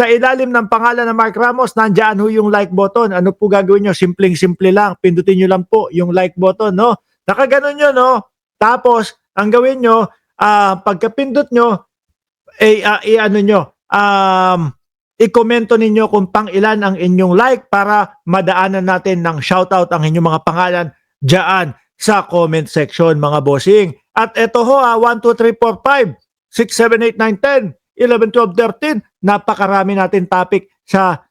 sa ilalim ng pangalan ng Mark Ramos, nandiyan ho yung like button. Ano po gagawin nyo? Simpleng-simple lang. Pindutin nyo lang po yung like button, no? Nakaganon nyo, no? Tapos, ang gawin nyo, pagkapindot nyo, i-ano nyo, i-komento ninyo kung pang ilan ang inyong like para madaanan natin ng shoutout ang inyong mga pangalan dyan sa comment section, mga bossing. At eto ho, 1, 2, 3, 4, 5, 6, 7, 8, 9, 10, 11, 12, 13. Napakarami natin topic sa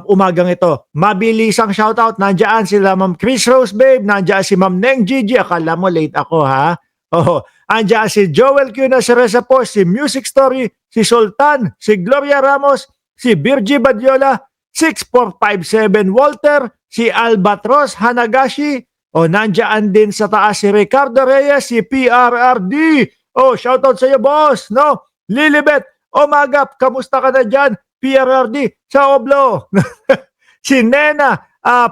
umagang ito. Mabilis ang shoutout. Nandiyan sila Ma'am Chris Rose Babe. Nandiyan si Ma'am Neng Gigi. Akala mo late ako, ha? Oh, andiyan si Joel Q. Nasaresa po, si Music Story, si Sultan, si Gloria Ramos, si Virgie Badiola, 6457 Walter, si Albatros Hanagashi, o nandiyan din sa taas si Ricardo Reyes, si PRRD. Oh, shoutout sa iyo, boss, no? Lilibet Omagap, kamusta ka na dyan? PRRD sa Oblo. Si Nena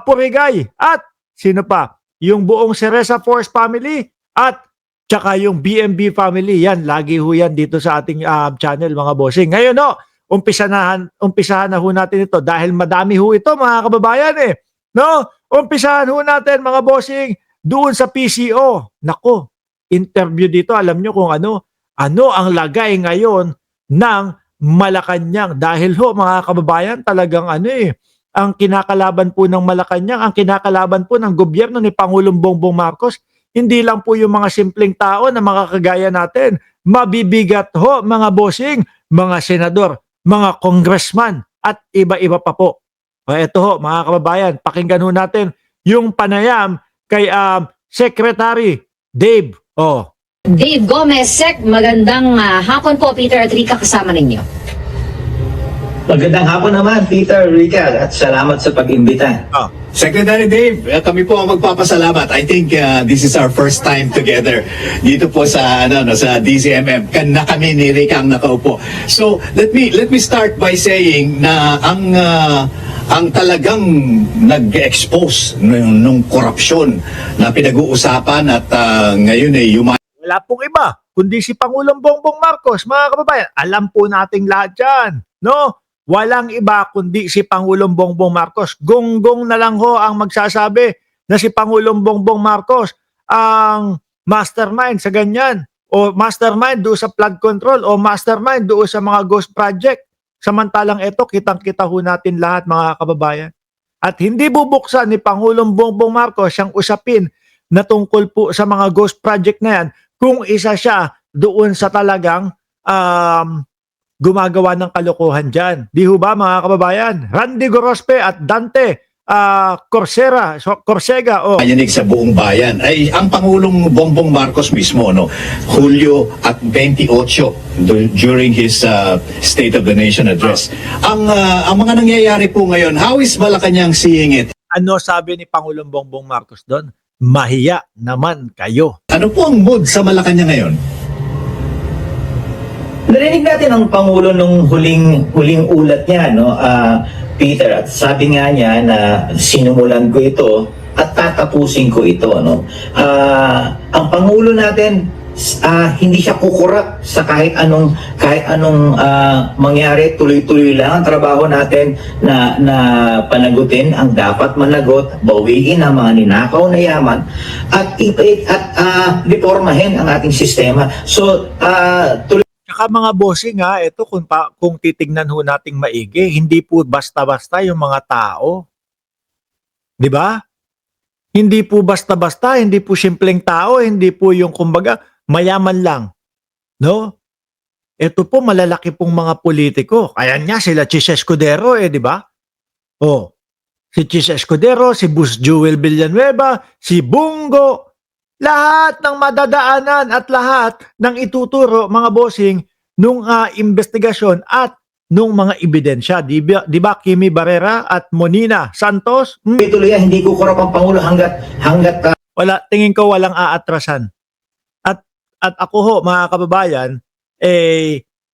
Purigay, at sino pa? Yung buong Ceresa Force family, at tsaka yung BMB family. Yan, lagi ho yan dito sa ating channel, mga bossing. Ngayon, no, umpisahan na ho natin ito dahil madami ho ito, mga kababayan, eh. No? Umpisahan ho natin, mga bossing, doon sa PCO. Nako, interview dito, alam nyo kung ano ang lagay ngayon ng Malacanang. Dahil ho, mga kababayan, talagang ang kinakalaban po ng Malacanang, ang kinakalaban po ng gobyerno ni Pangulong Bongbong Marcos, hindi lang po yung mga simpleng tao na mga kagaya natin. Mabibigat ho, mga bossing, mga senador, mga congressman, at iba-iba pa po. O eto ho, mga kababayan, pakinggan ho natin yung panayam kay Secretary Dave. Dave Gomez, Sec, magandang hapon po, Peter at Rica, kasama ninyo. Magandang hapon naman, Peter, Rica, at salamat sa pag-imbita. Secretary Dave, kami po ang magpapasalamat. I think this is our first time together dito po sa sa DZMM. Na kami ni Rica ang nakaupo. So, let me start by saying na ang talagang nag-expose nung korupsyon na pinag-uusapan at ngayon ay wala pong iba kundi si Pangulong Bongbong Marcos, mga kababayan. Alam po nating lahat yan, no? Walang iba kundi si Pangulong Bongbong Marcos. Gonggong na lang ho ang magsasabi na si Pangulong Bongbong Marcos ang mastermind sa ganyan, o mastermind doon sa flood control, o mastermind doon sa mga ghost project. Samantalang ito, kitang-kita ho natin lahat, mga kababayan. At hindi bubuksan ni Pangulong Bongbong Marcos siyang usapin na tungkol po sa mga ghost project na yan kung isa siya doon sa talagang gumagawa ng kalokohan dyan. Di ho ba, mga kababayan? Randy Gorospe at Dante Corsega. mayanig sa buong bayan ay ang Pangulong Bongbong Marcos mismo, Hulyo at 28 during his State of the Nation address. Ang mga nangyayari po ngayon, how is Malacanang seeing it? Ano sabi ni Pangulong Bongbong Marcos doon? Mahiya naman kayo. Ano po ang mood sa Malacanang ngayon? Narinig natin ang Pangulo nung huling ulat niya, Peter, at sabi nga niya na sinumulan ko ito at tatapusin ko ito. Ang Pangulo natin, hindi siya kukurap sa kahit anong mangyari. Tuloy-tuloy lang ang trabaho natin na panagutin ang dapat managot, bawiin ang mga ninakaw na yaman, at reformahin ang ating sistema. So, Saka mga bossing, ito kung titignan ho nating maigi, hindi po basta-basta yung mga tao. 'Di ba? Hindi po basta-basta, hindi po simpleng tao, hindi po yung kumbaga mayaman lang. No? Ito po malalaki pong mga politiko. Kaya nga sila Chis Escudero, 'di ba? Si Chis Escudero, si Bus Jewel Villanueva, si Bungo, lahat ng madadaanan at lahat ng ituturo, mga bossing, nung investigasyon at nung mga ebidensya. Di ba Kimi Barrera at Monina Santos? tuloy yan, hindi kukurap ang Pangulo hanggat Wala, tingin ko walang aatrasan. At ako ho, mga kababayan,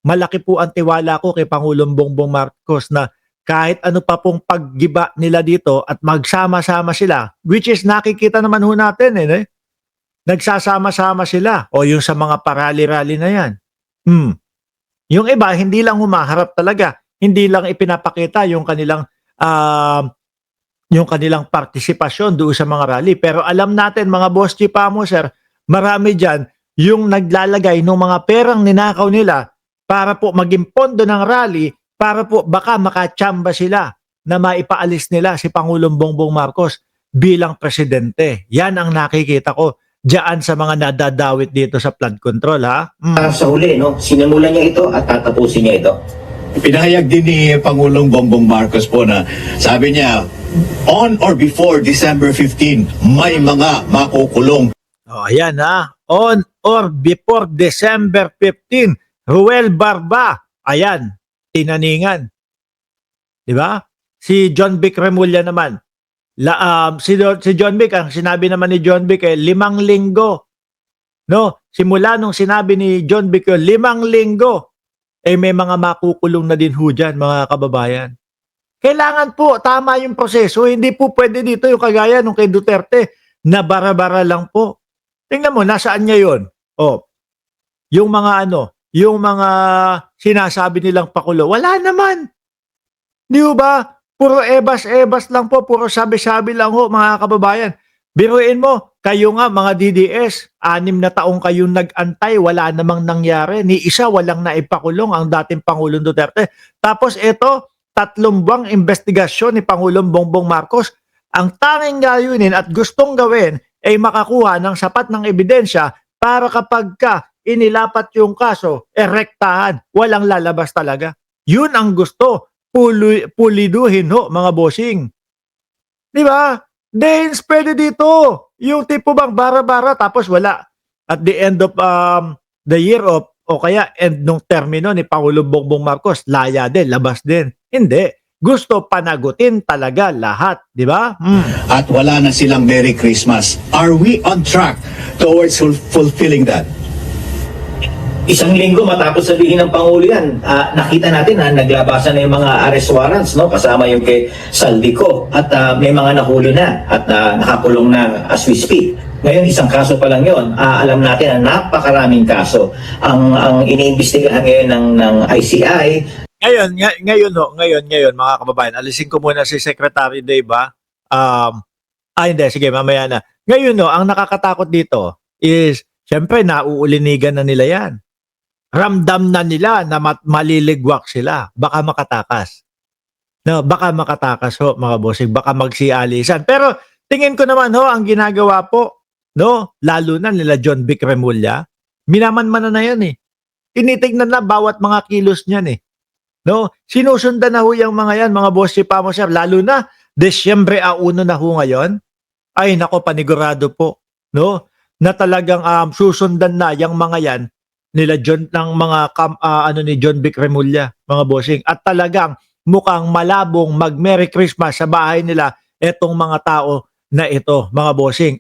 malaki po ang tiwala ko kay Pangulong Bongbong Marcos na kahit ano pa pong paggiba nila dito at magsama-sama sila, which is nakikita naman ho natin, nagsasama-sama sila, o yung sa mga parali-rally na yan. Yung iba, hindi lang humaharap talaga. hindi lang ipinapakita yung kanilang partisipasyon doon sa mga rally. Pero alam natin mga boss Chipamo, sir, marami dyan yung naglalagay ng mga perang ninakaw nila para po maging pondo ng rally, para po baka makachamba sila na maipaalis nila si Pangulong Bongbong Marcos bilang presidente. Yan ang nakikita ko diyan sa mga nadadawit dito sa flood control, ha? Sa huli, no, sinimulan niya ito at tatapusin niya ito. Pinahayag din ni Pangulong Bongbong Marcos po na sabi niya, on or before December 15, may mga makukulong. Oh, ayan ha. On or before December 15, Ruel Barba. Ayan, tinaningan. Di ba? Si John Vic Remulla naman. Si John Vic, ang sinabi naman ni John Vic 5 linggo. No, simula nung sinabi ni John Vic 5 linggo, may mga makukulong na din ho dyan, mga kababayan. Kailangan po, tama yung proseso. Hindi po pwede dito yung kagaya nung kay Duterte na bara-bara lang po. Tingnan mo, nasaan niya yun? Yung mga sinasabi nilang pakulo, wala naman. Di ba? Puro ebas-ebas lang po, puro sabi-sabi lang ho, mga kababayan. Biruin mo, kayo nga mga DDS, 6 na taong kayong nag-antay, wala namang nangyari. Ni isa walang naipakulong ang dating Pangulong Duterte. Tapos ito, 3 buwang investigasyon ni Pangulong Bongbong Marcos. Ang tanging gayunin at gustong gawin ay makakuha ng sapat ng ebidensya para kapag inilapat yung kaso, rektahan, walang lalabas talaga. Yun ang gusto, puliduhin ho, mga bossing. Di ba? Dahil pwede dito. Yung tipo bang bara-bara tapos wala. At the end of the year of, o kaya end nung termino ni Pangulong Bongbong Marcos, laya din, labas din. Hindi. Gusto panagutin talaga lahat. Di ba? At wala na silang Merry Christmas. Are we on track towards fulfilling that? 1 linggo matapos sabihin ng Pangulo yan, nakita natin na naglabasan na yung mga arrest warrants, no? Kasama yung kay Saldico at may mga nahuli na at nakakulong na as we speak. Ngayon, 1 kaso pa lang yun. Alam natin na napakaraming kaso. Ang iniimbestigahan ngayon ng ICI. Ngayon, mga kababayan, alisin ko muna si Secretary Dave, ha? Hindi, sige, mamaya na. Ngayon, ang nakakatakot dito is, syempre, nauulinigan na nila yan. Ramdam na nila na maliligwak sila. Baka makatakas. No, baka makatakas ho, mga bossing. Baka magsialisan. Pero tingin ko naman ho, ang ginagawa po, no, lalo na nila John Vic Remulla, minamanmanan na yan eh. Tinitignan na bawat mga kilos niyan eh. No, sinusundan na ho yung mga yan, mga boss Chipamo, sir. Lalo na, Desyembre 1 na ho ngayon. Ay, nako, panigurado po. No, na talagang susundan na yung mga yan nila John ng mga ni John Vic Remulla, mga bossing, at talagang mukhang malabong mag Merry Christmas sa bahay nila etong mga tao na ito, mga bossing.